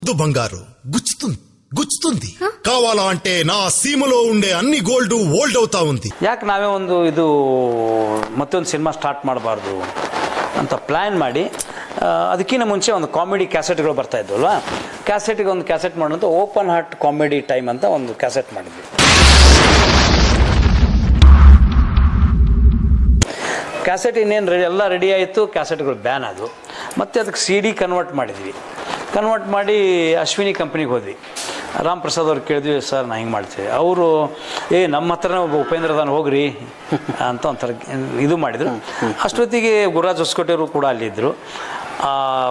బంగారు గుచ్చుతుంది గుచ్చుతుంది కావాలా అంటే నా సీమలో ఉండే అన్ని గోల్డ్ ఓల్డ్ అవుతా ఉంది. ಯಾಕೆ ನಾವೇ ಒಂದು ಇದು ಮತ್ತೊಂದು ಸಿನಿಮಾ ಸ್ಟಾರ್ಟ್ ಮಾಡಬಾರ್ದು ಅಂತ ಪ್ಲ್ಯಾನ್ ಮಾಡಿ ಅದಕ್ಕಿಂತ ಮುಂಚೆ ಒಂದು ಕಾಮಿಡಿ ಕ್ಯಾಸೆಟ್ಗಳು ಬರ್ತಾ ಇದ್ವು ಅಲ್ವಾ, ಕ್ಯಾಸೆಟ್ಗೆ ಒಂದು ಕ್ಯಾಸೆಟ್ ಮಾಡೋಂಥ ಓಪನ್ ಹಾರ್ಟ್ ಕಾಮಿಡಿ ಟೈಮ್ ಅಂತ ಒಂದು ಕ್ಯಾಸೆಟ್ ಮಾಡಿದ್ವಿ. ಕ್ಯಾಸೆಟ್ ಇನ್ನೇನು ಎಲ್ಲ ರೆಡಿ ಆಯಿತು, ಕ್ಯಾಸೆಟ್ಗಳು ಬ್ಯಾನ್ ಆದವು. ಮತ್ತು ಅದಕ್ಕೆ CD ಕನ್ವರ್ಟ್ ಮಾಡಿದ್ವಿ. ಕನ್ವರ್ಟ್ ಮಾಡಿ ಅಶ್ವಿನಿ ಕಂಪ್ನಿಗೆ ಹೋದ್ವಿ. ರಾಮ್ ಪ್ರಸಾದ್ ಅವ್ರು ಕೇಳಿದ್ವಿ, ಸರ್ ನಾ ಹಿಂಗೆ ಮಾಡ್ತೀವಿ. ಅವರು ನಮ್ಮ ಹತ್ರನೇ ಒಬ್ಬ ಉಪೇಂದ್ರ ದಾನ್ ಹೋಗ್ರಿ ಅಂತ ಒಂಥರ ಇದು ಮಾಡಿದರು. ಅಷ್ಟೊತ್ತಿಗೆ ಗುರುರಾಜ್ ಹೊಸಕೋಟೆಯವರು ಕೂಡ ಅಲ್ಲಿದ್ದರು.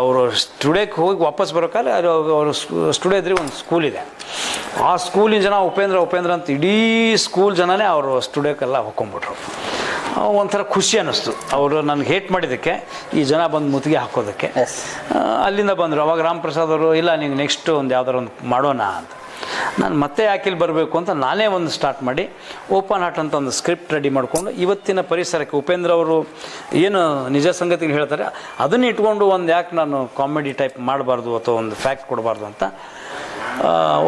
ಅವರು ಸ್ಟುಡಿಯೋಕ್ಕೆ ಹೋಗಿ ವಾಪಸ್ ಬರೋಕಾದ್ರೆ ಅವರು ಸ್ಟುಡಿಯೋ ಇದ್ರೆ ಒಂದು ಸ್ಕೂಲ್ ಇದೆ. ಆ ಸ್ಕೂಲಿನ ಜನ ಉಪೇಂದ್ರ ಅಂತ ಇಡೀ ಸ್ಕೂಲ್ ಜನನೇ ಅವರು ಸ್ಟುಡಿಯೋಕ್ಕೆಲ್ಲ ಹೊಕ್ಕೊಂಬಿಟ್ರು. ಒಂಥರ ಖುಷಿ ಅನ್ನಿಸ್ತು. ಅವರು ನನಗೆ ಹೇಟ್ ಮಾಡಿದ್ದಕ್ಕೆ ಈ ಜನ ಬಂದು ಮುತ್ತಿಗೆ ಹಾಕೋದಕ್ಕೆ. ಅಲ್ಲಿಂದ ಬಂದರು. ಅವಾಗ ರಾಮ್ ಪ್ರಸಾದ್ ಅವರು, ಇಲ್ಲ ನೀವು ನೆಕ್ಸ್ಟ್ ಒಂದು ಯಾವ್ದಾರು ಒಂದು ಮಾಡೋಣ ಅಂತ. ನಾನು ಮತ್ತೆ ಯಾಕಿಲ್ಲಿ ಬರಬೇಕು ಅಂತ ನಾನೇ ಒಂದು ಸ್ಟಾರ್ಟ್ ಮಾಡಿ ಓಪನ್ ಹಾರ್ಟ್ ಅಂತ ಒಂದು ಸ್ಕ್ರಿಪ್ಟ್ ರೆಡಿ ಮಾಡಿಕೊಂಡು ಇವತ್ತಿನ ಪರಿಸರಕ್ಕೆ ಉಪೇಂದ್ರ ಅವರು ಏನು ನಿಜ ಸಂಗತಿಗಳು ಹೇಳ್ತಾರೆ ಅದನ್ನು ಇಟ್ಕೊಂಡು ಒಂದು ಯಾಕೆ ನಾನು ಕಾಮಿಡಿ ಟೈಪ್ ಮಾಡಬಾರ್ದು ಅಥವಾ ಒಂದು ಫ್ಯಾಕ್ಟ್ ಕೊಡಬಾರ್ದು ಅಂತ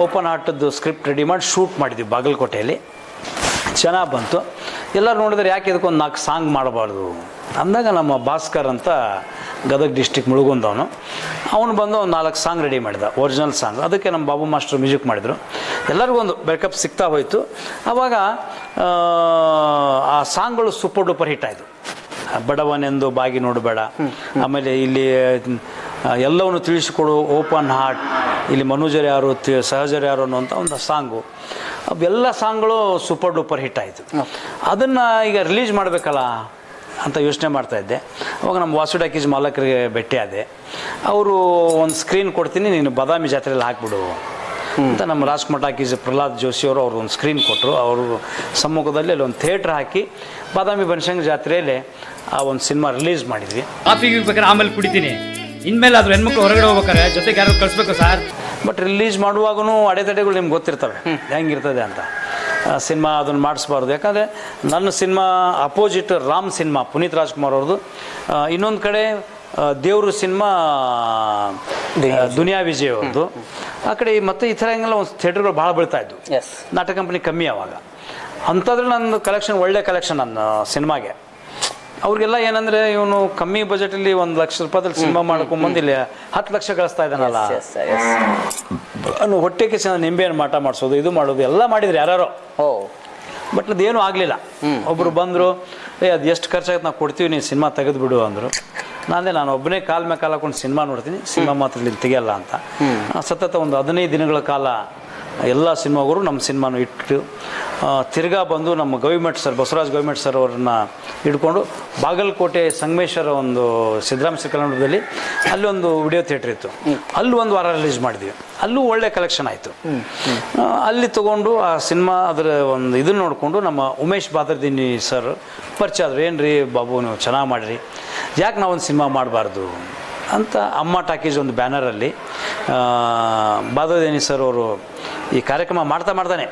ಓಪನ್ ಹಾರ್ಟದ್ದು ಸ್ಕ್ರಿಪ್ಟ್ ರೆಡಿ ಮಾಡಿ ಶೂಟ್ ಮಾಡಿದ್ವಿ ಬಾಗಲಕೋಟೆಯಲ್ಲಿ. ಚೆನ್ನಾಗಿ ಬಂತು. ಎಲ್ಲರೂ ನೋಡಿದ್ರೆ ಯಾಕೆ ಇದಕ್ಕೊಂದು 4 ಸಾಂಗ್ ಮಾಡಬಾರ್ದು ಅಂದಾಗ ನಮ್ಮ ಭಾಸ್ಕರ್ ಅಂತ ಗದಗ ಡಿಸ್ಟಿಕ್ ಮುಳುಗುಂದವನು, ಅವನು ಬಂದು ಒಂದು 4 ಸಾಂಗ್ ರೆಡಿ ಮಾಡಿದ, ಒರಿಜಿನಲ್ ಸಾಂಗ್. ಅದಕ್ಕೆ ನಮ್ಮ ಬಾಬು ಮಾಸ್ಟರ್ ಮ್ಯೂಸಿಕ್ ಮಾಡಿದರು. ಎಲ್ಲರಿಗೂ ಒಂದು ಬ್ರೇಕಪ್ ಸಿಗ್ತಾ ಹೋಯಿತು. ಆವಾಗ ಆ ಸಾಂಗ್ಗಳು ಸೂಪರ್ ಡೂಪರ್ ಹಿಟ್ ಆಯಿತು. ಬಡವನೆಂದು ಬಾಗಿ ನೋಡಬೇಡ, ಆಮೇಲೆ ಇಲ್ಲಿ ಎಲ್ಲವನ್ನು ತಿಳಿಸಿಕೊಡು, ಓಪನ್ ಹಾರ್ಟ್, ಇಲ್ಲಿ ಮನುಜರು ಯಾರು ಸಹಜರು ಯಾರು ಅನ್ನೋಂಥ ಒಂದು ಸಾಂಗು. ಅವೆಲ್ಲ ಸಾಂಗ್ಗಳು ಸೂಪರ್ ಡೂಪರ್ ಹಿಟ್ ಆಯಿತು. ಅದನ್ನು ಈಗ ರಿಲೀಸ್ ಮಾಡಬೇಕಲ್ಲ ಅಂತ ಯೋಚನೆ ಮಾಡ್ತಾಯಿದ್ದೆ. ಅವಾಗ ನಮ್ಮ ವಾಸು ಟಾಕೀಸ್ ಮಾಲಕರಿಗೆ ಭೇಟಿಯಾದೆ. ಅವರು ಒಂದು ಸ್ಕ್ರೀನ್ ಕೊಡ್ತೀನಿ, ನೀನು ಬಾದಾಮಿ ಜಾತ್ರೆಯಲ್ಲಿ ಹಾಕ್ಬಿಡು ಅಂತ ನಮ್ಮ ರಾಜ್ಕುಮಾರ್ ಟಾಕೀಸ್ ಪ್ರಹ್ಲಾದ್ ಜೋಶಿ ಅವರು ಒಂದು ಸ್ಕ್ರೀನ್ ಕೊಟ್ಟರು. ಅವರು ಸಮ್ಮುಖದಲ್ಲಿ ಅಲ್ಲಿ ಒಂದು ಥಿಯೇಟ್ರ್ ಹಾಕಿ ಬಾದಾಮಿ ಬನಶಂಕರಿ ಜಾತ್ರೆಯಲ್ಲಿ ಆ ಒಂದು ಸಿನಿಮಾ ರಿಲೀಸ್ ಮಾಡಿದ್ವಿ. ಕಾಫಿಗೆ ಬೇಕಾದ್ರೆ ಆಮೇಲೆ ಕುಡಿತೀನಿ, ಇನ್ಮೇಲೆ ಆದರೂ ಹೆಣ್ಮಕ್ಳು ಹೊರಗಡೆ ಹೋಗ್ಬೇಕಾರೆ ಜೊತೆಗೆ ಯಾರು ಕಳಿಸ್ಬೇಕು ಸರ್. ಬಟ್ ರಿಲೀಸ್ ಮಾಡುವಾಗೂ ಅಡೆತಡೆಗಳು ನಿಮ್ಗೆ ಗೊತ್ತಿರ್ತವೆ ಹೆಂಗಿರ್ತದೆ ಅಂತ. ಸಿನಿಮಾ ಅದನ್ನು ಮಾಡಿಸ್ಬಾರ್ದು. ಯಾಕಂದರೆ ನನ್ನ cinema opposite Ram cinema Puneeth Rajkumar ಅವ್ರದ್ದು, ಇನ್ನೊಂದು ಕಡೆ ದೇವರು ಸಿನಿಮಾ ದುನಿಯಾ ವಿಜಯ್ ಅವ್ರದ್ದು. ಆ ಕಡೆ ಮತ್ತು ಈ ಥರ ಹಿಂಗೆಲ್ಲ ಒಂದು ಥಿಯೇಟರ್ಗಳು ಭಾಳ ಬೀಳ್ತಾ ಇದ್ವು. ನಾಟಕ ಕಂಪ್ನಿ ಕಮ್ಮಿ ಆವಾಗ. ಅಂಥದ್ರೆ ನನ್ನ ಕಲೆಕ್ಷನ್ ಒಳ್ಳೆ ಕಲೆಕ್ಷನ್ ನನ್ನ ಸಿನಿಮಾಗೆ. ಅವ್ರಿಗೆಲ್ಲ ಏನಂದರೆ ಇವನು ಕಮ್ಮಿ ಬಜೆಟಲ್ಲಿ 1 ಲಕ್ಷ ರೂಪಾಯಿದಲ್ಲಿ ಸಿನಿಮಾ ಮಾಡ್ಕೊಂಬಂದು ಇಲ್ಲಿ 10 ಲಕ್ಷ ಗಳಿಸ್ತಾ ಇದ್ದಾನಲ್ಲ ಅನ್ನೋ ಹೊಟ್ಟೆಗೆ ಚೆನ್ನಾಗಿ ನಿಂಬೆಯನ್ನು ಮಾಟ ಮಾಡಿಸೋದು, ಇದು ಮಾಡೋದು ಎಲ್ಲ ಮಾಡಿದ್ರು ಯಾರ್ಯಾರೋ. ಬಟ್ ಅದೇನೂ ಆಗಲಿಲ್ಲ. ಒಬ್ಬರು ಬಂದರು, ಅದು ಎಷ್ಟು ಖರ್ಚಾಗುತ್ತೆ ನಾವು ಕೊಡ್ತೀವಿ, ನೀವು ಸಿನಿಮಾ ತೆಗೆದುಬಿಡು ಅಂದರು. ನಾನು ಒಬ್ಬನೇ ಕಾಲ ಮೇಲೆ ಕಾಲ ಹಾಕೊಂಡು ಸಿನಿಮಾ ನೋಡ್ತೀನಿ, ಸಿನಿಮಾ ಮಾತ್ರ ಇಲ್ಲಿ ತೆಗೆಯಲ್ಲ ಅಂತ ಸತತ ಒಂದು 15 ದಿನಗಳ ಕಾಲ ಎಲ್ಲ ಸಿನಿಮಾಗಳು ನಮ್ಮ ಸಿನಿಮಾನು ಇಟ್ಟು ತಿರ್ಗಾ ಬಂದು ನಮ್ಮ ಗವಿಮಠ್ ಸರ್, ಬಸವರಾಜ್ ಗವಿಮಠ್ ಸರ್ ಅವ್ರನ್ನ ಹಿಡ್ಕೊಂಡು ಬಾಗಲಕೋಟೆ ಸಂಗಮೇಶ್ವರ ಒಂದು ಸಿದ್ದರಾಮೇಶ್ವರ ಕನ್ನಡದಲ್ಲಿ ಅಲ್ಲಿ ಒಂದು ವಿಡಿಯೋ ಥಿಯೇಟ್ರ್ ಇತ್ತು, ಅಲ್ಲಿ ಒಂದು ವಾರ ರಿಲೀಸ್ ಮಾಡಿದ್ವಿ. ಅಲ್ಲೂ ಒಳ್ಳೆ ಕಲೆಕ್ಷನ್ ಆಯಿತು. ಅಲ್ಲಿ ತೊಗೊಂಡು ಆ ಸಿನಿಮಾ ಅದರ ಒಂದು ಇದನ್ನು ನೋಡಿಕೊಂಡು ನಮ್ಮ ಉಮೇಶ್ ಬಾದರ್ದಿನಿ ಸರ್ ಪರಿಚಯ ಆದರು. ಏನು ರೀ ಬಾಬು ನೀವು ಚೆನ್ನಾಗಿ ಮಾಡಿರಿ, ಯಾಕೆ ನಾವೊಂದು ಸಿನಿಮಾ ಮಾಡಬಾರ್ದು ಅಂತ ಅಮ್ಮ ಟಾಕೀಸ್ ಒಂದು ಬ್ಯಾನರಲ್ಲಿ ಬಾದರ್ದಿನಿ ಸರ್ ಅವರು ಈ ಕಾರ್ಯಕ್ರಮ ಮಾಡ್ತಾನೆ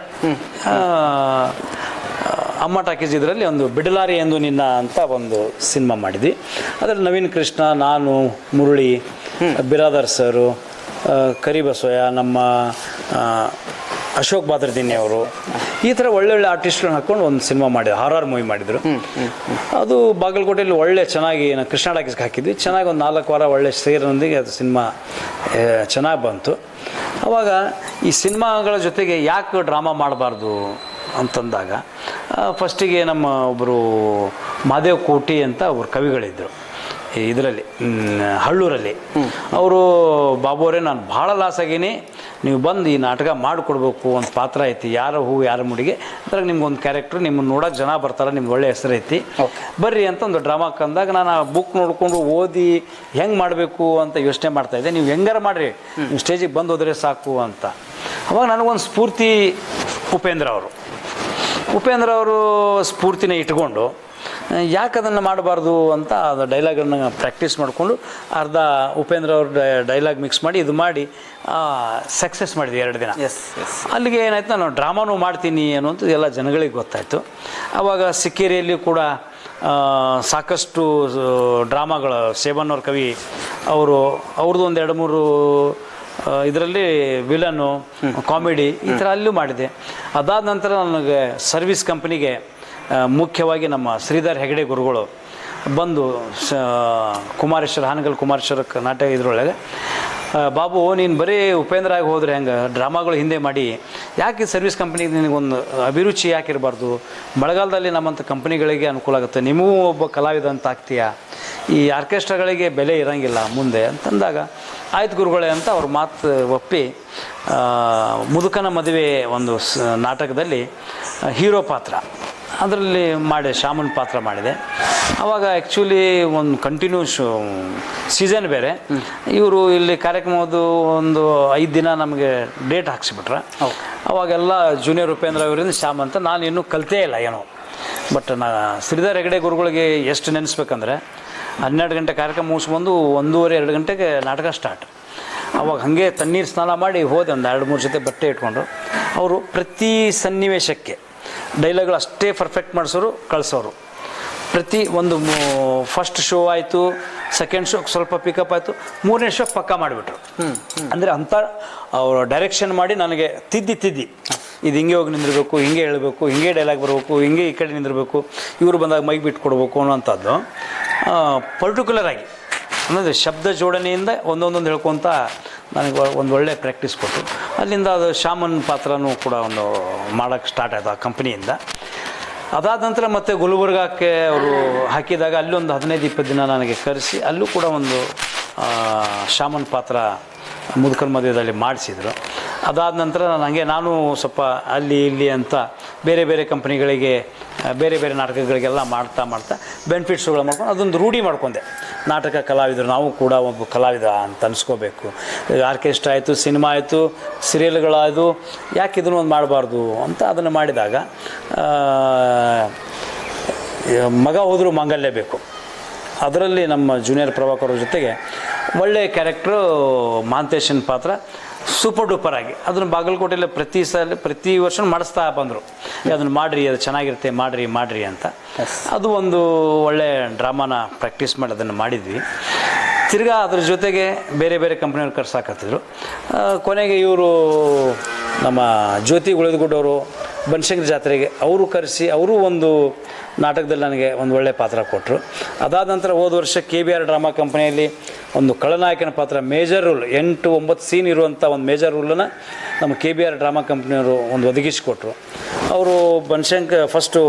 ಅಮ್ಮ ಟಾಕೀಸ್ ಇದರಲ್ಲಿ ಒಂದು ಬಿಡಲಾರಿ ಎಂದು ನಿನ್ನ ಅಂತ ಒಂದು ಸಿನಿಮಾ ಮಾಡಿದ್ವಿ. ಅದರಲ್ಲಿ ನವೀನ್ ಕೃಷ್ಣ, ನಾನು, ಮುರಳಿ, ಬಿರಾದರ್ ಸರು, ಕರಿಬಸವಯ್ಯ, ನಮ್ಮ ಅಶೋಕ್ ಬಾದರ್ದಿನಿ ಅವರು, ಈ ಥರ ಒಳ್ಳೊಳ್ಳೆ ಆರ್ಟಿಸ್ಟ್ಗಳನ್ನ ಹಾಕ್ಕೊಂಡು ಒಂದು ಸಿನಿಮಾ ಮಾಡಿದ್ರು, ಹಾರರ್ ಮೂವಿ ಮಾಡಿದರು. ಅದು ಬಾಗಲಕೋಟೆಯಲ್ಲಿ ಒಳ್ಳೆ ಚೆನ್ನಾಗಿ ಕೃಷ್ಣ ಟಾಕೀಸ್ಗೆ ಹಾಕಿದ್ವಿ. ಚೆನ್ನಾಗಿ ಒಂದು 4 ವಾರ ಒಳ್ಳೆ ಸೇರಿನೊಂದಿಗೆ ಅದು ಸಿನಿಮಾ ಚೆನ್ನಾಗಿ ಬಂತು. ಆವಾಗ ಈ ಸಿನಿಮಾಗಳ ಜೊತೆಗೆ ಯಾಕೆ ಡ್ರಾಮಾ ಮಾಡಬಾರ್ದು ಅಂತಂದಾಗ ಫಸ್ಟಿಗೆ ನಮ್ಮ ಒಬ್ಬರು ಮಾದೇವ್ ಕೋಟಿ ಅಂತ ಒಬ್ಬರು ಕವಿಗಳಿದ್ದರು ಇದರಲ್ಲಿ ಹಳ್ಳೂರಲ್ಲಿ. ಅವರು ಬಾಬು ಅವರೇ ನಾನು ಭಾಳ ಲಾಸ್ ಆಗೀನಿ, ನೀವು ಬಂದು ಈ ನಾಟಕ ಮಾಡಿಕೊಡ್ಬೇಕು, ಒಂದು ಪಾತ್ರ ಐತಿ, ಯಾರ ಹೂವು ಯಾರ ಮುಡಿಗೆ ಅದ್ರಾಗ ನಿಮ್ಗೊಂದು ಕ್ಯಾರೆಕ್ಟ್ರು, ನಿಮ್ಮನ್ನು ನೋಡೋಕೆ ಜನ ಬರ್ತಾರೆ, ನಿಮ್ಗೆ ಒಳ್ಳೆ ಹೆಸರು ಐತಿ, ಬರ್ರಿ ಅಂತ ಒಂದು ಡ್ರಾಮಾಕ್ಕೆ ಅಂದಾಗ ನಾನು ಆ ಬುಕ್ ನೋಡಿಕೊಂಡು ಓದಿ ಹೆಂಗೆ ಮಾಡಬೇಕು ಅಂತ ಯೋಚನೆ ಮಾಡ್ತಾಯಿದ್ದೆ. ನೀವು ಹೆಂಗಾರ ಮಾಡಿರಿ, ನೀವು ಸ್ಟೇಜಿಗೆ ಬಂದು ಹೋದರೆ ಸಾಕು ಅಂತ. ಅವಾಗ ನನಗೊಂದು ಸ್ಫೂರ್ತಿ ಉಪೇಂದ್ರ ಅವರು ಸ್ಫೂರ್ತಿನ ಇಟ್ಕೊಂಡು ಯಾಕೆ ಅದನ್ನು ಮಾಡಬಾರ್ದು ಅಂತ ಅದು ಡೈಲಾಗನ್ನು ಪ್ರಾಕ್ಟೀಸ್ ಮಾಡಿಕೊಂಡು ಅರ್ಧ ಉಪೇಂದ್ರ ಅವ್ರ ಡೈಲಾಗ್ ಮಿಕ್ಸ್ ಮಾಡಿ ಇದು ಮಾಡಿ ಸಕ್ಸಸ್ ಮಾಡಿದ್ವಿ 2 ದಿನ. ಅಲ್ಲಿಗೆ ಏನಾಯ್ತು, ನಾನು ಡ್ರಾಮಾನೂ ಮಾಡ್ತೀನಿ ಅನ್ನೋಂಥದ್ದು ಎಲ್ಲ ಜನಗಳಿಗೆ ಗೊತ್ತಾಯಿತು. ಆವಾಗ ಸಿಕ್ಕೇರಿಯಲ್ಲಿ ಕೂಡ ಸಾಕಷ್ಟು ಡ್ರಾಮಾಗಳು ಸೇವನ್ ಅವ್ರ ಕವಿ ಅವ್ರದ್ದು ಒಂದು 2-3 ಇದರಲ್ಲಿ ವಿಲನ್ನು, ಕಾಮಿಡಿ ಈ ಥರ ಅಲ್ಲೂ ಮಾಡಿದೆ. ಅದಾದ ನಂತರ ನನಗೆ ಸರ್ವಿಸ್ ಕಂಪ್ನಿಗೆ ಮುಖ್ಯವಾಗಿ ನಮ್ಮ ಶ್ರೀಧರ್ ಹೆಗಡೆ ಗುರುಗಳು ಬಂದು ಕುಮಾರೇಶ್ವರ, ಹಾನಗಲ್ ಕುಮಾರೇಶ್ವರ ನಾಟಕ ಇದರೊಳಗೆ, ಬಾಬು ನೀನು ಬರೀ ಉಪೇಂದ್ರ ಆಗಿ ಹೋದರೆ ಹೆಂಗೆ, ಡ್ರಾಮಾಗಳು ಹಿಂದೆ ಮಾಡಿ ಯಾಕೆ ಸರ್ವಿಸ್ ಕಂಪ್ನಿಗೆ ನಿನಗೊಂದು ಅಭಿರುಚಿ ಯಾಕಿರಬಾರ್ದು, ಮಳೆಗಾಲದಲ್ಲಿ ನಮ್ಮಂಥ ಕಂಪ್ನಿಗಳಿಗೆ ಅನುಕೂಲ ಆಗುತ್ತೆ, ನಿಮಗೂ ಒಬ್ಬ ಕಲಾವಿದ ಅಂತ ಆಗ್ತೀಯಾ, ಈ ಆರ್ಕೆಸ್ಟ್ರಾಗಳಿಗೆ ಬೆಲೆ ಇರೋಂಗಿಲ್ಲ ಮುಂದೆ ಅಂತಂದಾಗ, ಆಯ್ತು ಗುರುಗಳೇ ಅಂತ ಅವ್ರ ಮಾತು ಒಪ್ಪಿ ಮುದುಕನ ಮದುವೆ ಒಂದು ನಾಟಕದಲ್ಲಿ ಹೀರೋ ಪಾತ್ರ ಅದರಲ್ಲಿ ಮಾಡಿ ಶಾಮನ್ ಪಾತ್ರ ಮಾಡಿದೆ. ಆವಾಗ ಆ್ಯಕ್ಚುಲಿ ಒಂದು ಕಂಟಿನ್ಯೂಸ್ ಸೀಸನ್ ಬೇರೆ, ಇವರು ಇಲ್ಲಿ ಕಾರ್ಯಕ್ರಮದ್ದು ಒಂದು 5 ದಿನ ನಮಗೆ ಡೇಟ್ ಹಾಕ್ಸಿಬಿಟ್ರೆ, ಅವಾಗೆಲ್ಲ ಜೂನಿಯರ್ ಉಪೇಂದ್ರ ಅವರಿಂದ ಶ್ಯಾಮ್ ಅಂತ ನಾನು ಇನ್ನೂ ಕಲಿತೇ ಇಲ್ಲ ಏನೋ. ಬಟ್ ಶ್ರೀಧರ್ ಹೆಗಡೆ ಗುರುಗಳಿಗೆ ಎಷ್ಟು ನೆನೆಸ್ಬೇಕಂದ್ರೆ 12 ಗಂಟೆ ಕಾರ್ಯಕ್ರಮ ಮುಗಿಸ್ಬಂದು 1:30-2 ಗಂಟೆಗೆ ನಾಟಕ ಸ್ಟಾರ್ಟ್. ಅವಾಗ ಹಾಗೆ ತಣ್ಣೀರು ಸ್ನಾನ ಮಾಡಿ ಹೋದೆ, ಒಂದು 2-3 ಜೊತೆ ಬಟ್ಟೆ ಇಟ್ಕೊಂಡು. ಅವರು ಪ್ರತಿ ಸನ್ನಿವೇಶಕ್ಕೆ ಡೈಲಾಗ್ಗಳು ಅಷ್ಟೇ ಪರ್ಫೆಕ್ಟ್ ಮಾಡಿಸೋರು, ಕಳಿಸೋರು. ಪ್ರತಿ ಒಂದು ಫಸ್ಟ್ ಶೋ ಆಯಿತು, ಸೆಕೆಂಡ್ ಶೋ ಸ್ವಲ್ಪ ಪಿಕಪ್ ಆಯಿತು, 3ನೇ ಶೋ ಪಕ್ಕ ಮಾಡಿಬಿಟ್ರು. ಅಂದರೆ ಅಂಥ ಅವರು ಡೈರೆಕ್ಷನ್ ಮಾಡಿ ನನಗೆ ತಿದ್ದಿ ಇದು ಹಿಂಗೆ ಹೋಗಿ ನಿಂದಿರಬೇಕು, ಹಿಂಗೆ ಹೇಳಬೇಕು, ಹಿಂಗೆ ಡೈಲಾಗ್ ಬರಬೇಕು, ಹಿಂಗೆ ಈ ಕಡೆ ನಿಂದಿರಬೇಕು, ಇವರು ಬಂದಾಗ ಮೈಕ್ ಬಿಟ್ಟು ಕೊಡಬೇಕು ಅನ್ನೋಂಥದ್ದು ಪರ್ಟಿಕ್ಯುಲರ್ ಆಗಿ ಅಂದರೆ ಶಬ್ದ ಜೋಡಣೆಯಿಂದ ಒಂದೊಂದೊಂದು ಹೇಳ್ಕೊತ ನನಗೆ ಒಂದು ಒಳ್ಳೆ ಪ್ರಾಕ್ಟೀಸ್ ಕೊಟ್ಟು, ಅಲ್ಲಿಂದ ಅದು ಶಾಮನ್ ಪಾತ್ರನೂ ಕೂಡ ಒಂದು ಮಾಡೋಕ್ಕೆ ಸ್ಟಾರ್ಟ್ ಆಯಿತು ಆ ಕಂಪ್ನಿಯಿಂದ. ಅದಾದ ನಂತರ ಮತ್ತೆ ಗುಲ್ಬರ್ಗಕ್ಕೆ ಅವರು ಹಾಕಿದಾಗ ಅಲ್ಲೊಂದು 15-20 ದಿನ ನನಗೆ ಕರೆಸಿ ಅಲ್ಲೂ ಕೂಡ ಒಂದು ಶಾಮನ್ ಪಾತ್ರ ಮುದುಕನ ಮದುವೆಯಲ್ಲಿ ಮಾಡಿಸಿದರು. ಅದಾದ ನಂತರ ನಾನು ಸ್ವಲ್ಪ ಅಲ್ಲಿ ಇಲ್ಲಿ ಅಂತ ಬೇರೆ ಬೇರೆ ಕಂಪ್ನಿಗಳಿಗೆ ಬೇರೆ ಬೇರೆ ನಾಟಕಗಳಿಗೆಲ್ಲ ಮಾಡ್ತಾ ಬೆನಿಫಿಟ್ಸ್ಗಳು ಮಾಡ್ಕೊಂಡು ಅದೊಂದು ರೂಢಿ ಮಾಡ್ಕೊಂಡೆ. ನಾಟಕ ಕಲಾವಿದರು ನಾವು ಕೂಡ ಒಬ್ಬ ಕಲಾವಿದ ಅಂತ ಅನಿಸ್ಕೋಬೇಕು. ಆರ್ಕೆಸ್ಟ್ರಾ ಆಯಿತು, ಸಿನಿಮಾ ಆಯಿತು, ಸೀರಿಯಲ್ಗಳಾಯಿತು, ಯಾಕೆ ಇದನ್ನು ಒಂದು ಮಾಡಬಾರ್ದು ಅಂತ ಅದನ್ನು ಮಾಡಿದಾಗ ಮಗ ಹೋದರೂ ಮಾಂಗಲ್ಯ ಬೇಕು. ಅದರಲ್ಲಿ ನಮ್ಮ ಜೂನಿಯರ್ ಪ್ರಭಾಕರ್ ಅವ್ರ ಜೊತೆಗೆ ಒಳ್ಳೆಯ ಕ್ಯಾರೆಕ್ಟ್ರು ಮಹಾಂತೇಶನ್ ಪಾತ್ರ ಸೂಪರ್ ಡೂಪರ್ ಆಗಿ ಅದನ್ನು ಬಾಗಲಕೋಟೆಯಲ್ಲಿ ಪ್ರತಿ ವರ್ಷ ಮಾಡಿಸ್ತಾ ಬಂದರು. ಅದನ್ನು ಮಾಡಿರಿ, ಅದು ಚೆನ್ನಾಗಿರುತ್ತೆ, ಮಾಡಿರಿ ಅಂತ. ಅದು ಒಂದು ಒಳ್ಳೆಯ ಡ್ರಾಮಾನ ಪ್ರಾಕ್ಟೀಸ್ ಮಾಡಿ ಅದನ್ನು ಮಾಡಿದ್ವಿ. ತಿರ್ಗಾ ಅದ್ರ ಜೊತೆಗೆ ಬೇರೆ ಬೇರೆ ಕಂಪ್ನಿಯವ್ರು ಕರ್ಸಾಕತ್ತಿದ್ರು. ಕೊನೆಗೆ ಇವರು ನಮ್ಮ ಜ್ಯೋತಿ ಗುಳದಗುಡ್ಡವರು ಬನಶಂಕರಿ ಜಾತ್ರೆಗೆ ಅವರು ಕರೆಸಿ ಅವರು ಒಂದು ನಾಟಕದಲ್ಲಿ ನನಗೆ ಒಂದು ಒಳ್ಳೆಯ ಪಾತ್ರ ಕೊಟ್ಟರು. ಅದಾದ ನಂತರ ಹೋದ ವರ್ಷ KBR ಡ್ರಾಮಾ ಕಂಪನಿಯಲ್ಲಿ ಒಂದು ಖಳನಾಯಕನ ಪಾತ್ರ ಮೇಜರ್ ರೋಲ್ 8-9 ಸೀನ್ ಇರುವಂಥ ಒಂದು ಮೇಜರ್ ರೋಲನ್ನು ನಮ್ಮ KBR ಡ್ರಾಮಾ ಕಂಪ್ನಿಯವರು ಒಂದು ಒದಗಿಸಿಕೊಟ್ರು. ಅವರು ಫಸ್ಟು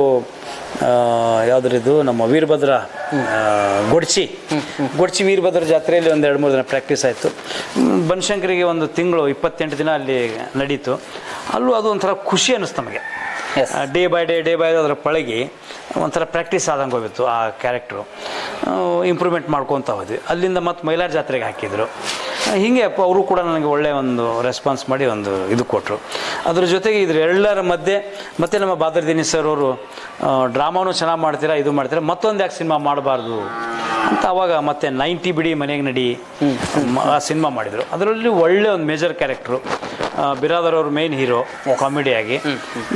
ಯಾವುದ್ರಿದು ನಮ್ಮ ವೀರಭದ್ರ ಗೊಡ್ಚಿ ವೀರಭದ್ರ ಜಾತ್ರೆಯಲ್ಲಿ ಒಂದು 2-3 ದಿನ ಪ್ರಾಕ್ಟೀಸ್ ಆಯಿತು. ಬನಶಂಕರಿಗೆ ಒಂದು ತಿಂಗಳು 28 ದಿನ ಅಲ್ಲಿ ನಡೀತು. ಅಲ್ಲೂ ಅದು ಒಂಥರ ಖುಷಿ ಅನ್ನಿಸ್ತು ನಮಗೆ. ಡೇ ಬೈ ಡೇ ಅದರ ಪಳಗಿ ಒಂಥರ ಪ್ರಾಕ್ಟೀಸ್ ಆದಂಗೆ ಹೋಗಿತ್ತು ಆ ಕ್ಯಾರೆಕ್ಟ್ರು. ಇಂಪ್ರೂವ್ಮೆಂಟ್ ಮಾಡ್ಕೊತ ಹೋದ್ವಿ. ಅಲ್ಲಿಂದ ಮತ್ತು ಮೈಲಾರ ಜಾತ್ರೆಗೆ ಹಾಕಿದರು. ಹೀಗೆ ಅವರು ಕೂಡ ನನಗೆ ಒಳ್ಳೆಯ ಒಂದು ರೆಸ್ಪಾನ್ಸ್ ಮಾಡಿ ಒಂದು ಇದು ಕೊಟ್ಟರು. ಅದ್ರ ಜೊತೆಗೆ ಇದ್ರ ಎಲ್ಲರ ಮಧ್ಯೆ ಮತ್ತೆ ನಮ್ಮ ಬಾದರ್ದಿನಿ ಸರ್ ಅವರು ಡ್ರಾಮಾನು ಚೆನ್ನಾಗಿ ಮಾಡ್ತೀರಾ, ಇದು ಮಾಡ್ತೀರಾ, ಮತ್ತೊಂದು ಯಾಕೆ ಸಿನಿಮಾ ಮಾಡಬಾರ್ದು ಅಂತ ಅವಾಗ ಮತ್ತೆ 90 ಬಿಡಿ ಮನೆಗೆ ನಡಿ ಆ ಸಿನಿಮಾ ಮಾಡಿದರು. ಅದರಲ್ಲಿ ಒಳ್ಳೆ ಒಂದು ಮೇಜರ್ ಕ್ಯಾರೆಕ್ಟ್ರು, ಬಿರಾದರ್ ಅವರು ಮೇನ್ ಹೀರೋ ಕಾಮಿಡಿಯಾಗಿ,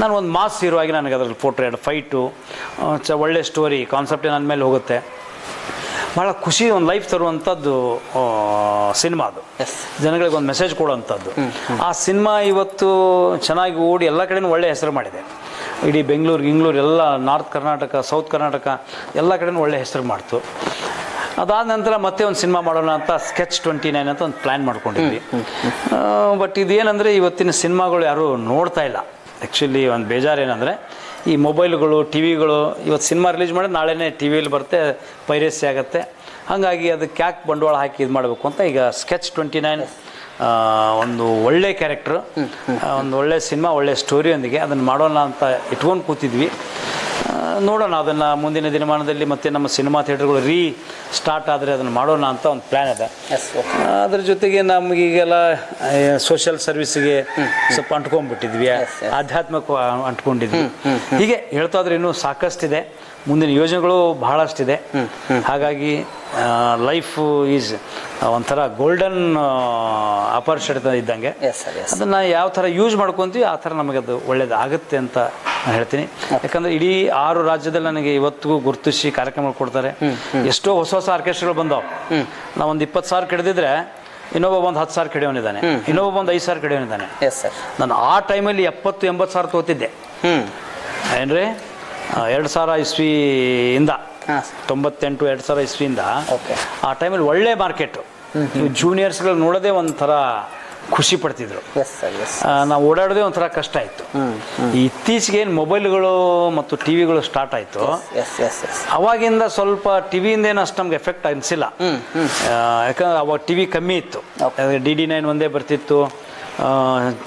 ನಾನು ಒಂದು ಮಾಸ್ ಹೀರೋ ಆಗಿ ನನಗೆ ಅದರಲ್ಲಿ ಪೋರ್ಟ್ರೇಟ್ ಫೈಟು ಒಳ್ಳೆ ಸ್ಟೋರಿ ಕಾನ್ಸೆಪ್ಟೇ ನನ್ನ ಮೇಲೆ ಹೋಗುತ್ತೆ. ಭಾಳ ಖುಷಿ, ಒಂದು ಲೈಫ್ ತರುವಂಥದ್ದು ಸಿನಿಮಾ ಅದು, ಜನಗಳಿಗೆ ಒಂದು ಮೆಸೇಜ್ ಕೊಡುವಂಥದ್ದು. ಆ ಸಿನಿಮಾ ಇವತ್ತು ಚೆನ್ನಾಗಿ ಓಡಿ ಎಲ್ಲ ಕಡೆಯೂ ಒಳ್ಳೆ ಹೆಸರು ಮಾಡಿದೆ. ಇಡೀ ಬೆಂಗಳೂರು ಎಲ್ಲ ನಾರ್ತ್ ಕರ್ನಾಟಕ, ಸೌತ್ ಕರ್ನಾಟಕ ಎಲ್ಲ ಕಡೆಯೂ ಒಳ್ಳೆ ಹೆಸರು ಮಾಡ್ತು. ಅದಾದ ನಂತರ ಮತ್ತೆ ಒಂದು ಸಿನಿಮಾ ಮಾಡೋಣ ಅಂತ ಸ್ಕೆಚ್ 29 ಅಂತ ಒಂದು ಪ್ಲ್ಯಾನ್ ಮಾಡ್ಕೊಂಡಿದ್ವಿ. ಬಟ್ ಇದೇನೆಂದರೆ ಇವತ್ತಿನ ಸಿನಿಮಾಗಳು ಯಾರೂ ನೋಡ್ತಾ ಇಲ್ಲ. ಆ್ಯಕ್ಚುಲಿ ಒಂದು ಬೇಜಾರೇನೆಂದರೆ ಈ ಮೊಬೈಲ್ಗಳು, ಟಿವಿಗಳು ಇವತ್ತು ಸಿನಿಮಾ ರಿಲೀಸ್ ಮಾಡಿ ನಾಳೆನೇ ಟಿವಿಯಲ್ಲಿ ಬರುತ್ತೆ, ಪೈರೇಸಿ ಆಗುತ್ತೆ. ಹಾಗಾಗಿ ಅದಕ್ಕೆ ಯಾಕೆ ಬಂಡವಾಳ ಹಾಕಿ ಇದು ಮಾಡಬೇಕು ಅಂತ ಈಗ ಸ್ಕೆಚ್ 29 ಒಂದು ಒಳ್ಳೆ ಕ್ಯಾರೆಕ್ಟ್ರು, ಒಂದು ಒಳ್ಳೆ ಸಿನಿಮಾ, ಒಳ್ಳೆ ಸ್ಟೋರಿಯೊಂದಿಗೆ ಅದನ್ನು ಮಾಡೋಣ ಅಂತ ಇಟ್ಕೊಂಡು ಕೂತಿದ್ವಿ. ನೋಡೋಣ, ಅದನ್ನು ಮುಂದಿನ ದಿನಮಾನದಲ್ಲಿ ಮತ್ತೆ ನಮ್ಮ ಸಿನಿಮಾ ಥಿಯೇಟರ್ಗಳು ಸ್ಟಾರ್ಟ್ ಆದರೆ ಅದನ್ನು ಮಾಡೋಣ ಅಂತ ಒಂದು ಪ್ಲ್ಯಾನ್ ಇದೆ. ಅದ್ರ ಜೊತೆಗೆ ನಮಗೀಗೆಲ್ಲ ಸೋಷಿಯಲ್ ಸರ್ವಿಸ್ಗೆ ಸ್ವಲ್ಪ ಅಂಟ್ಕೊಂಡ್ಬಿಟ್ಟಿದ್ವಿ, ಆಧ್ಯಾತ್ಮಕ್ಕೆ ಅಂಟ್ಕೊಂಡಿದ್ವಿ. ಹೀಗೆ ಹೇಳ್ತಾ ಇದ್ರೆ ಇನ್ನೂ ಸಾಕಷ್ಟಿದೆ, ಮುಂದಿನ ಯೋಜನೆಗಳು ಬಹಳಷ್ಟಿದೆ. ಹಾಗಾಗಿ ಲೈಫ್ ಈಸ್ ಒಂಥರ ಗೋಲ್ಡನ್ ಆಪರ್ಚುನಿಟಿ ಇದ್ದಂಗೆ. ಅದನ್ನು ಯಾವ ಥರ ಯೂಸ್ ಮಾಡ್ಕೊತೀವಿ ಆ ಥರ ನಮಗೆ ಅದು ಒಳ್ಳೇದು ಆಗುತ್ತೆ ಅಂತ ನಾನು ಹೇಳ್ತೀನಿ. ಯಾಕಂದರೆ ಇಡೀ 6 ರಾಜ್ಯದಲ್ಲಿ ನನಗೆ ಇವತ್ತಿಗೂ ಗುರುತಿಸಿ ಕಾರ್ಯಕ್ರಮಗಳು ಕೊಡ್ತಾರೆ. ಎಷ್ಟೋ ಹೊಸ ಆರ್ಕೆಸ್ಟ್ರಾಗಳು ಬಂದಾವೆ. ನಾವೊಂದು 20,000 ಕೆಡ್ದಿದ್ರೆ ಇನ್ನೊಬ್ಬ ಬಂದು 10,000 ಕಡೆಯವನಿದ್ದಾನೆ, ಇನ್ನೊಬ್ಬ ಬಂದು 5,000 ಕಡೆಯವನಿದ್ದಾನೆ. Yes sir. ನಾನು ಆ ಟೈಮಲ್ಲಿ 70-80 ಸಾವಿರ ತೊಗೋತಿದ್ದೆ. ಏನ್ರಿ 2000 ಇಸ್ವಿಯಿಂದ 98 2000 ಇಸ್ವಿಯಿಂದ ಆ ಟೈಮಲ್ಲಿ ಒಳ್ಳೆ ಮಾರ್ಕೆಟು. ಜೂನಿಯರ್ಸ್ಗಳು ನೋಡೋದೇ ಒಂಥರ ಖುಷಿ ಪಡ್ತಿದ್ರು. ನಾವು ಓಡಾಡೋದೇ ಒಂಥರ ಕಷ್ಟ ಆಯಿತು. ಇತ್ತೀಚೆಗೆ ಏನು ಮೊಬೈಲ್ಗಳು ಮತ್ತು ಟಿ ವಿಗಳು ಸ್ಟಾರ್ಟ್ ಆಯಿತು, ಅವಾಗಿಂದ ಸ್ವಲ್ಪ ಟಿ ವಿಯಿಂದ ಏನು ಅಷ್ಟು ನಮ್ಗೆ ಎಫೆಕ್ಟ್ ಅನಿಸಿಲ್ಲ. ಯಾಕಂದ್ರೆ ಅವಾಗ ಟಿ ವಿ ಕಮ್ಮಿ ಇತ್ತು. DD9 ಒಂದೇ ಬರ್ತಿತ್ತು,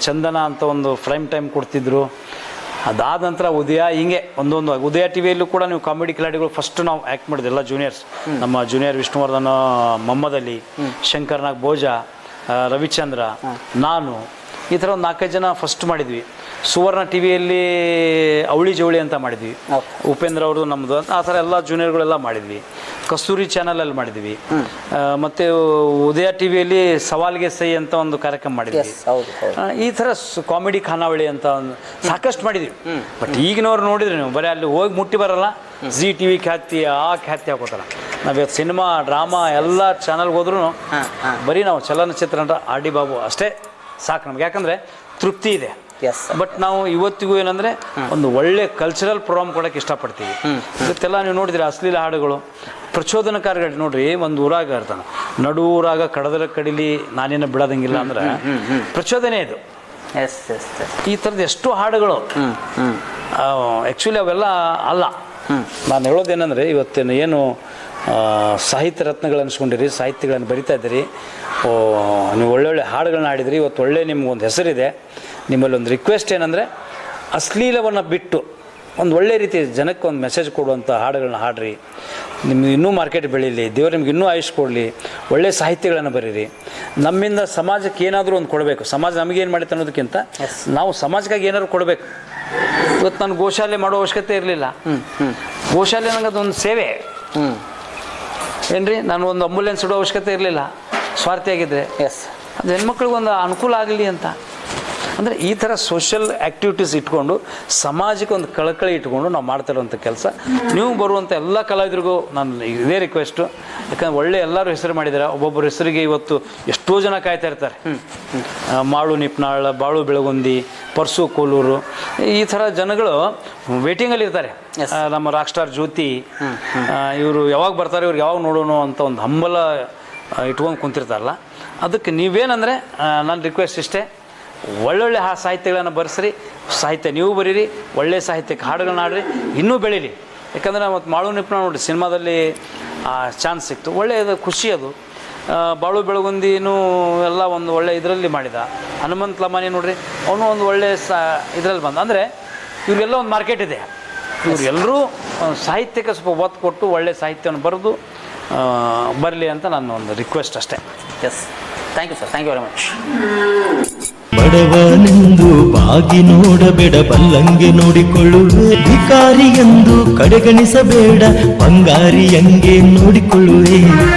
ಚಂದನ ಅಂತ ಒಂದು ಪ್ರೈಮ್ ಟೈಮ್ ಕೊಡ್ತಿದ್ರು. ಅದಾದ ನಂತರ ಉದಯ, ಹಿಂಗೆ ಒಂದೊಂದು ಉದಯ ಟಿ ವಿಯಲ್ಲೂ ಕೂಡ ನೀವು ಕಾಮಿಡಿ ಕಿಲಾಡಿಗಳು ಫಸ್ಟ್ ನಾವು ಆ್ಯಕ್ಟ್ ಮಾಡಿದ್ವಿ ಎಲ್ಲ ಜೂನಿಯರ್ಸ್. ನಮ್ಮ ಜೂನಿಯರ್ ವಿಷ್ಣುವರ್ಧನ್, ಮೊಹಮ್ಮದ್ ಅಲಿ, ಶಂಕರ್ನಾಗ್ ಭೋಜಾ, ರವಿಚಂದ್ರ, ನಾನು, ಈ ಥರ ಒಂದು 4-5 ಜನ ಫಸ್ಟ್ ಮಾಡಿದ್ವಿ. ಸುವರ್ಣ ಟಿ ವಿಯಲ್ಲಿ ಅವಳಿ ಜವಳಿ ಅಂತ ಮಾಡಿದ್ವಿ, ಉಪೇಂದ್ರ ಅವರು ನಮ್ಮದು. ಆ ಥರ ಎಲ್ಲ ಜೂನಿಯರ್ಗಳೆಲ್ಲ ಮಾಡಿದ್ವಿ. ಕಸ್ತೂರಿ ಚಾನಲಲ್ಲಿ ಮಾಡಿದ್ವಿ. ಮತ್ತು ಉದಯ ಟಿ ವಿಯಲ್ಲಿ ಸವಾಲ್ಗೆ ಸೈ ಅಂತ ಒಂದು ಕಾರ್ಯಕ್ರಮ ಮಾಡಿದ್ವಿ. ಈ ಥರ ಕಾಮಿಡಿ ಖಾನಾವಳಿ ಅಂತ ಒಂದು ಸಾಕಷ್ಟು ಮಾಡಿದ್ವಿ. ಬಟ್ ಈಗಿನವ್ರು ನೋಡಿದ್ರೆ ನೀವು ಬರೀ ಅಲ್ಲಿ ಹೋಗಿ ಮುಟ್ಟಿ ಬರಲ್ಲ, ಜಿ ಟಿ ವಿ ಖ್ಯಾತಿ ಆ ಖ್ಯಾತಿ ಹಾಕೋತಾರ. ನಾವಿವತ್ತು ಸಿನಿಮಾ ಡ್ರಾಮಾ ಎಲ್ಲ ಚಾನಲ್ಗೆ ಹೋದ್ರೂ ಬರೀ ನಾವು ಚಲನಚಿತ್ರ ನಟ RD ಬಾಬು ಅಷ್ಟೇ ಸಾಕು ನಮ್ಗೆ, ಯಾಕಂದರೆ ತೃಪ್ತಿ ಇದೆ. ಬಟ್ ನಾವು ಇವತ್ತಿಗೂ ಏನಂದರೆ ಒಂದು ಒಳ್ಳೆ ಕಲ್ಚರಲ್ ಪ್ರೋಗ್ರಾಮ್ ಕೊಡೋಕೆ ಇಷ್ಟಪಡ್ತೀವಿ. ಇವತ್ತೆಲ್ಲ ನೀವು ನೋಡಿದ್ರೆ ಅಶ್ಲೀಲ ಹಾಡುಗಳು, ಪ್ರಚೋದನಕಾರಿಗಳು. ನೋಡ್ರಿ, ಒಂದು ಊರಾಗ ಇರ್ತಾನೆ, ನಡುವೂರಾಗ ಕಡದರ ಕಡಿಲಿ ನಾನೇನು ಬಿಡೋದಂಗಿಲ್ಲ ಅಂದ್ರೆ ಪ್ರಚೋದನೆ ಇದು. ಈ ಥರದ್ದು ಎಷ್ಟೋ ಹಾಡುಗಳು ಆ್ಯಕ್ಚುಲಿ ಅವೆಲ್ಲ ಅಲ್ಲ. ನಾನು ಹೇಳೋದೇನೆಂದರೆ, ಇವತ್ತಿನ ಏನು ಸಾಹಿತ್ಯ ರತ್ನಗಳು ಅನ್ಸ್ಕೊಂಡಿರಿ, ಸಾಹಿತ್ಯಗಳನ್ನು ಬರಿತಾ ಇದ್ದೀರಿ, ನೀವು ಒಳ್ಳೊಳ್ಳೆ ಹಾಡುಗಳನ್ನ ಆಡಿದ್ರಿ, ಇವತ್ತು ಒಳ್ಳೆ ನಿಮ್ಗೊಂದು ಹೆಸರಿದೆ. ನಿಮ್ಮಲ್ಲಿ ಒಂದು ರಿಕ್ವೆಸ್ಟ್ ಏನಂದರೆ, ಅಶ್ಲೀಲವನ್ನು ಬಿಟ್ಟು ಒಂದು ಒಳ್ಳೆ ರೀತಿ ಜನಕ್ಕೆ ಒಂದು ಮೆಸೇಜ್ ಕೊಡುವಂಥ ಹಾಡುಗಳನ್ನ ಹಾಡ್ರಿ. ನಿಮ್ಗೆ ಇನ್ನೂ ಮಾರ್ಕೆಟ್ ಬೆಳೀಲಿ, ದೇವರು ನಿಮ್ಗೆ ಇನ್ನೂ ಆಯುಷ್ ಕೊಡಲಿ, ಒಳ್ಳೆ ಸಾಹಿತ್ಯಗಳನ್ನು ಬರೀರಿ. ನಮ್ಮಿಂದ ಸಮಾಜಕ್ಕೆ ಏನಾದರೂ ಒಂದು ಕೊಡಬೇಕು. ಸಮಾಜ ನಮಗೇನು ಮಾಡುತ್ತೆ ಅನ್ನೋದಕ್ಕಿಂತ ನಾವು ಸಮಾಜಕ್ಕಾಗಿ ಏನಾದ್ರು ಕೊಡಬೇಕು. ಇವತ್ತು ನಾನು ಗೋಶಾಲೆ ಮಾಡೋ ಅವಶ್ಯಕತೆ ಇರಲಿಲ್ಲ. ಗೋಶಾಲೆ ನನಗೆ ಅದೊಂದು ಸೇವೆ ಏನ್ರಿ. ನಾನು ಒಂದು ಆಂಬುಲೆನ್ಸ್ ಇಡೋ ಅವಶ್ಯಕತೆ ಇರಲಿಲ್ಲ, ಸ್ವಾರ್ಥಿಯಾಗಿದ್ದರೆ. ಅದು ಹೆಣ್ಮಕ್ಳಿಗೊಂದು ಅನುಕೂಲ ಆಗಲಿ ಅಂತ. ಅಂದರೆ ಈ ಥರ ಸೋಷಿಯಲ್ ಆ್ಯಕ್ಟಿವಿಟೀಸ್ ಇಟ್ಕೊಂಡು ಸಮಾಜಕ್ಕೆ ಒಂದು ಕಳಕಳಿ ಇಟ್ಕೊಂಡು ನಾವು ಮಾಡ್ತಿರೋಂಥ ಕೆಲಸ. ನೀವು ಬರುವಂಥ ಎಲ್ಲ ಕಲಾವಿದರಿಗೂ ನಾನು ಇದೇ ರಿಕ್ವೆಸ್ಟು. ಯಾಕಂದ್ರೆ ಒಳ್ಳೆ ಎಲ್ಲರೂ ಹೆಸರು ಮಾಡಿದ್ದಾರೆ. ಒಬ್ಬೊಬ್ಬರ ಹೆಸರಿಗೆ ಇವತ್ತು ಎಷ್ಟೋ ಜನ ಕಾಯ್ತಾ ಇರ್ತಾರೆ. ಮಾಳು ನಿಪ್ನಾಳ್, ಬಾಳು ಬೆಳಗುಂದಿ, ಪರ್ಸು ಕೋಲೂರು, ಈ ಥರ ಜನಗಳು ವೇಟಿಂಗಲ್ಲಿ ಇರ್ತಾರೆ. ನಮ್ಮ ರಾಕ್ ಸ್ಟಾರ್ ಜ್ಯೋತಿ, ಇವರು ಯಾವಾಗ ಬರ್ತಾರೆ, ಇವ್ರು ಯಾವಾಗ ನೋಡೋಣ ಅಂತ ಒಂದು ಹಂಬಲ ಇಟ್ಕೊಂಡು ಕುಂತಿರ್ತಾರಲ್ಲ. ಅದಕ್ಕೆ ನೀವೇನಂದರೆ ನನ್ನ ರಿಕ್ವೆಸ್ಟ್ ಇಷ್ಟೇ, ಒಳ್ಳೊಳ್ಳೆ ಸಾಹಿತ್ಯಗಳನ್ನು ಬರೆಸ್ರಿ. ಸಾಹಿತ್ಯ ನೀವು ಬರೀರಿ, ಒಳ್ಳೆ ಸಾಹಿತ್ಯಕ್ಕೆ ಹಾಡುಗಳನ್ನ ಹಾಡ್ರಿ, ಇನ್ನೂ ಬೆಳೀಲಿ. ಯಾಕಂದರೆ ಮತ್ತು ಮಾಳು ನಿಪ್ನ ನೋಡಿ ಸಿನಿಮಾದಲ್ಲಿ ಚಾನ್ಸ್ ಸಿಕ್ತು, ಒಳ್ಳೆಯದು, ಖುಷಿ ಅದು. ಬಾಳು ಬೆಳಗುಂದಿನೂ ಎಲ್ಲ ಒಂದು ಒಳ್ಳೆ ಇದರಲ್ಲಿ ಮಾಡಿದ. ಹನುಮಂತ ಲಮಾನಿ ನೋಡ್ರಿ, ಅವನು ಒಂದು ಒಳ್ಳೆ ಇದರಲ್ಲಿ ಬಂದ. ಅಂದರೆ ಇವ್ರಿಗೆಲ್ಲ ಒಂದು ಮಾರ್ಕೆಟ್ ಇದೆ. ಇವರೆಲ್ಲರೂ ಸಾಹಿತ್ಯಕ್ಕೆ ಸ್ವಲ್ಪ ಒತ್ತು ಕೊಟ್ಟು ಒಳ್ಳೆ ಸಾಹಿತ್ಯವನ್ನು ಬರೆದು ಬರಲಿ ಅಂತ ನನ್ನ ಒಂದು ರಿಕ್ವೆಸ್ಟ್ ಅಷ್ಟೇ. Thank you sir, thank you very much. ಬಡವನೆಂದು ಬಾಗಿ ನೋಡಬೇಡ, ಬಲ್ಲಂಗೆ ನೋಡಿಕೊಳ್ಳುವೆ. ಭಿಕಾರಿ ಎಂದು ಕಡೆಗಣಿಸಬೇಡ, ಬಂಗಾರಿಯಂಗೆ ನೋಡಿಕೊಳ್ಳುವೆ.